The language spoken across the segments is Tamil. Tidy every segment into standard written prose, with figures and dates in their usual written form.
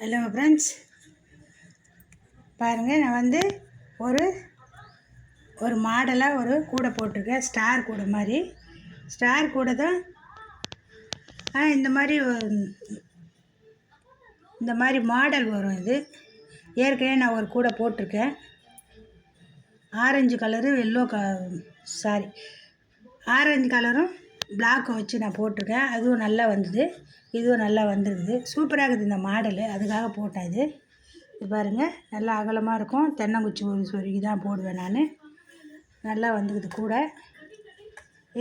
ஹலோ ஃப்ரெண்ட்ஸ், பாருங்கள். நான் வந்து ஒரு மாடலாக ஒரு கூடை போட்டிருக்கேன். ஸ்டார் கூடை மாதிரி. ஸ்டார் கூடை தான். இந்த மாதிரி மாடல் வரும். இது ஏற்கனவே நான் ஒரு கூடை போட்டிருக்கேன். ஆரஞ்சு கலரு ஆரஞ்சு கலரும் பிளாக்கும் வச்சு நான் போட்டிருக்கேன். அதுவும் நல்லா வந்தது, இதுவும் நல்லா வந்துருக்குது. சூப்பராக இருக்குது இந்த மாடலு, அதுக்காக போட்டேன். இது பாருங்கள், நல்லா அகலமாக இருக்கும். தென்னங்குச்சி ஒரு சொருகி தான் போடுவேன் நான். நல்லா வந்துக்குது கூட.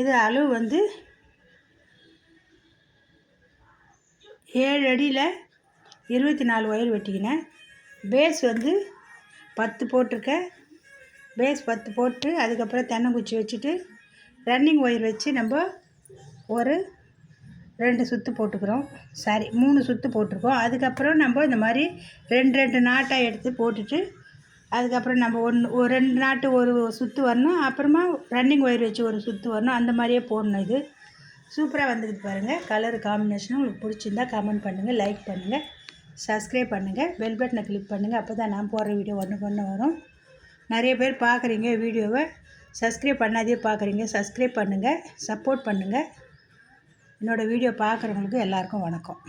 இது அளவு வந்து 7 அடியில் 24 ஒயர் வெட்டிக்கினேன். பேஸ் வந்து 10 போட்டிருக்கேன். பேஸ் 10 போட்டு அதுக்கப்புறம் தென்னங்குச்சி வச்சுட்டு ரன்னிங் ஒயர் வச்சு நம்ம ஒரு 2 சுற்று போட்டுக்கிறோம். 3 சுற்று போட்டிருக்கோம். அதுக்கப்புறம் நம்ம இந்த மாதிரி 2 நாட்டாக எடுத்து போட்டுட்டு அதுக்கப்புறம் நம்ம ஒரு 2 நாட்டு ஒரு சுற்று வரணும். அப்புறமா ரன்னிங் ஒயர் வச்சு ஒரு சுற்று வரணும். அந்த மாதிரியே போடணும். இது சூப்பராக வந்துக்குது பாருங்கள். கலர் காம்பினேஷனும் உங்களுக்கு பிடிச்சிருந்தா கமெண்ட் பண்ணுங்கள், லைக் பண்ணுங்கள், சப்ஸ்கிரைப் பண்ணுங்கள், பெல் பட்டனை கிளிக் பண்ணுங்கள். அப்போ தான் நான் போடுற வீடியோ ஒன்று வரும். நிறைய பேர் பார்க்குறீங்க வீடியோவை, சப்ஸ்கிரைப் பண்ணாதே பார்க்குறீங்க. சப்ஸ்கிரைப் பண்ணுங்கள், சப்போர்ட் பண்ணுங்கள். என்னோடய வீடியோ பார்க்குறவங்களுக்கு எல்லாருக்கும் வணக்கம்.